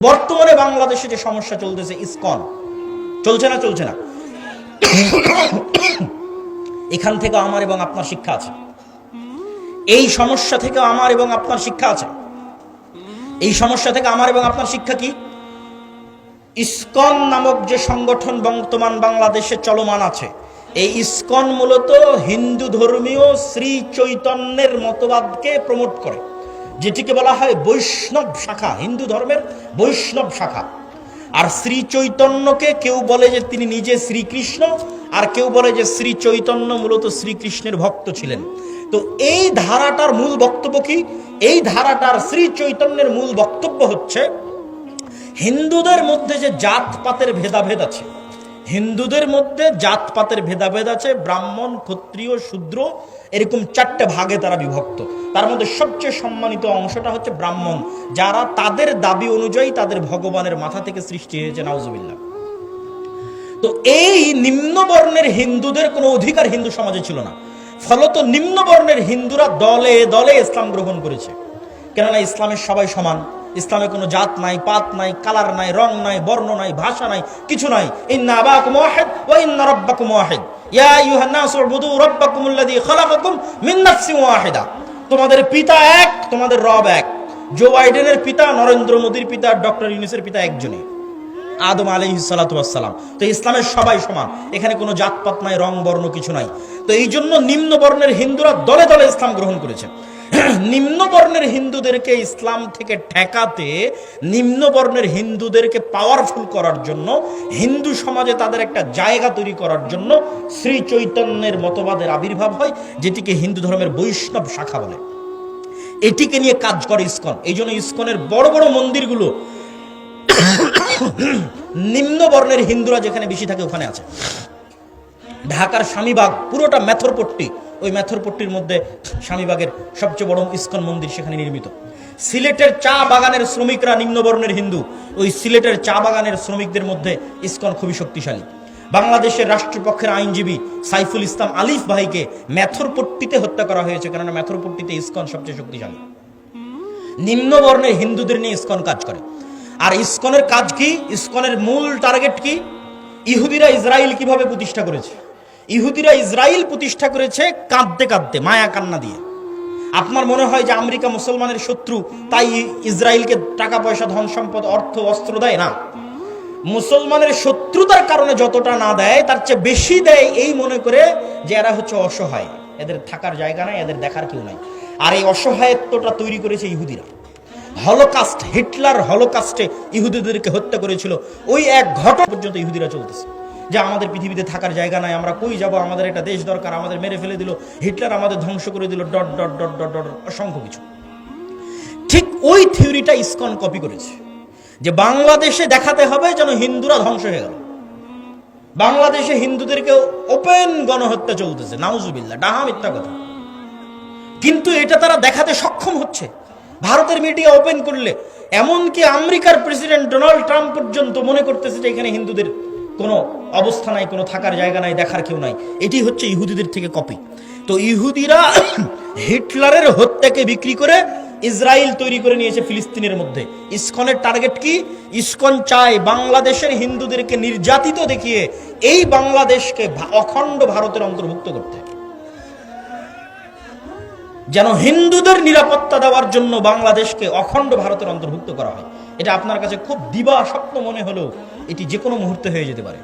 বর্তমানে বাংলাদেশে যে সমস্যা চলতেছে, ইসকন চলছে না এখান থেকে আমার এবং আপনার শিক্ষা আছে। এই সমস্যা থেকে আমার এবং আপনার শিক্ষা আছে। এই সমস্যা থেকে আমার এবং আপনার শিক্ষা কি? ইসকন নামক যে সংগঠন বর্তমান বাংলাদেশে চলমান আছে, এই ইসকন মূলত হিন্দু ধর্মীয় শ্রী চৈতন্যের মতবাদকে প্রমোট করে, যেটিকে বলা হয় বৈষ্ণব শাখা, হিন্দু ধর্মের বৈষ্ণব শাখা। আর শ্রী চৈতন্যকে কেউ বলে যে তিনি নিজে শ্রীকৃষ্ণ, আর কেউ বলে যে শ্রী চৈতন্য মূলত শ্রীকৃষ্ণের ভক্ত ছিলেন। তো এই ধারাটার মূল বক্তব্য কি? এই ধারাটার শ্রী চৈতন্যের মূল বক্তব্য হচ্ছে হিন্দুদের মধ্যে যে জাতপাতের ভেদাভেদ আছে, হিন্দুদের মধ্যে জাতপাতের ভেদাভেদ আছে, ব্রাহ্মণ, ক্ষত্রিয়, শূদ্র, এরকম চারটে ভাগে তারা বিভক্ত। তার মধ্যে সবচেয়ে সম্মানিত অংশটা হচ্ছে ব্রাহ্মণ, যারা তাদের দাবি অনুযায়ী তাদের ভগবানের মাথা থেকে সৃষ্টি হয়েছে, নাউজুবিল্লাহ। তো এই নিম্নবর্ণের হিন্দুদের কোনো অধিকার হিন্দু সমাজে ছিল না। ফলত নিম্নবর্ণের হিন্দুরা দলে দলে ইসলাম গ্রহণ করেছে। কেননা ইসলামের সবাই সমান, ইসলামে কোনো জাত নাই, পাত নাই, কালার নাই, রং নাই, বর্ণ নাই, ভাষা নাই, কিছু নাই। ইন্না আবাকুম ওয়াহিদ ওয়া ইন্না রাব্বাকুম ওয়াহিদ ইয়া আইয়ুহান নাসু উবুদু রাব্বাকুমুল্লাযী খালাকাকুম মিন নাফসিন ওয়াহিদা। তোমাদের পিতা এক, তোমাদের রব এক। জো বাইডেনের পিতা, নরেন্দ্র মোদীর পিতা, ডক্টর ইউনূসের পিতা একজনই, আদম আলাইহিস সালাতু ওয়াস সালাম। তো ইসলামের সবাই সমান, এখানে কোনো জাতপাত নাই, রং বর্ণ কিছু নাই। তো এই জন্য নিম্ন বর্ণের হিন্দুরা দলে দলে ইসলাম গ্রহণ করেছে। নিম্ন বর্ণের হিন্দুদেরকে ইসলাম থেকে ঠেকাতে, নিম্ন বর্ণের হিন্দুদেরকে পাওয়ারফুল করার জন্য, হিন্দু সমাজে তাদের একটা জায়গা তৈরি করার জন্য শ্রী চৈতন্যের মতবাদের আবির্ভাব হয়, যেটিকে হিন্দু ধর্মের বৈষ্ণব শাখা বলে। এটিকে নিয়ে কাজ করে ইসকন। এই জন্য ইসকনের বড় বড় মন্দিরগুলো নিম্ন বর্ণের হিন্দুরা যেখানে বেশি থাকে ওখানে আছে। ঢাকার স্বামীবাগ পুরোটা মেথরপট্টি, ওই মেথরপট্টির মধ্যে স্বামীবাগের সবচেয়ে বড় ইসকন মন্দির সেখানে নির্মিত। সিলেটের চা বাগানের শ্রমিকরা নিম্নবর্ণের হিন্দু, ওই সিলেটের চা বাগানের শ্রমিকদের মধ্যে ইসকন খুবই শক্তিশালী। বাংলাদেশের রাষ্ট্রপক্ষের আইনজীবী সাইফুল ইসলাম আলিফ ভাইকে মেথরপট্টিতে হত্যা করা হয়েছে, কেননা মেথরপট্টিতে ইসকন সবচেয়ে শক্তিশালী। নিম্নবর্ণের হিন্দুদের নিয়ে ইসকন কাজ করে। আর ইসকনের কাজ কি? ইসকনের মূল টার্গেট কি? ইহুদিরা ইসরায়েল কিভাবে প্রতিষ্ঠা করেছে? ইহুদিরা ইসরায়েল প্রতিষ্ঠা করেছে কাঁদতে কাঁদতে, মায়া কান্না দিয়ে। আপনার মনে হয় যে আমেরিকা মুসলমানের শত্রু, তাই ইসরায়েলকে টাকা পয়সা, ধন সম্পদ, অর্থ, অস্ত্র দেয় না। মুসলমানের শত্রুতার কারণে যতটা না দেয়, তার চেয়ে বেশি দেয় এই মনে করে যে এরা হচ্ছে অসহায়, এদের থাকার জায়গা নাই, এদের দেখার কেউ নাই। আর এই অসহায়ত্বটা তৈরি করেছে ইহুদিরা। হলোকাস্ট, হিটলার হলোকাস্টে ইহুদিদেরকে হত্যা করেছিল। ওই এক ঘটনা পর্যন্ত ইহুদিরা চলতেছে যে আমাদের পৃথিবীতে থাকার জায়গা নাই, আমরা কই যাব, আমাদের একটা দেশ দরকার, আমাদের মেরে ফেলে দিল, হিটলার আমাদের ধ্বংস করে দিল, dot dot dot dot dot, অসংখ্য কিছু। ঠিক ওই থিওরিটা ইসকন কপি করেছে, যে বাংলাদেশে দেখাতে হবে যেন হিন্দুরা ধ্বংস হয়ে গেল। বাংলাদেশে হিন্দুদেরকে ওপেন গণহত্যা চলতেছে, নাউজুবিল্লাহ, ডাহা মিথ্যা কথা। কিন্তু এটা তারা দেখাতে সক্ষম হচ্ছে। ভারতের মিডিয়া ওপেন করলে, এমনকি আমেরিকার প্রেসিডেন্ট ডোনাল্ড ট্রাম্প পর্যন্ত মনে করতেছে যে এখানে হিন্দুদের কোনো অবস্থা নাই, কোনো থাকার জায়গা নাই, দেখার কেউ নাই। এটি হচ্ছে ইহুদিদের থেকে কপি। তো ইহুদিরা হিটলারের হত্যাকে বিক্রি করে ইসরায়েল তৈরি করে নিয়েছে ফিলিস্তিনের মধ্যে। ইসকনের টার্গেট কি? ইসকন চায় বাংলাদেশের হিন্দুদেরকে নির্যাতিত দেখিয়ে এই বাংলাদেশকে অখণ্ড ভারতের অন্তর্ভুক্ত করতে, যেন হিন্দুদের নিরাপত্তা দেওয়ার জন্য বাংলাদেশকে অখণ্ড ভারতের অন্তর্ভুক্ত করা হয়। এটা আপনার কাছে খুব দিবা স্বপ্ন মনে হলেও এটি যে কোনো মুহূর্তে হয়ে যেতে পারে।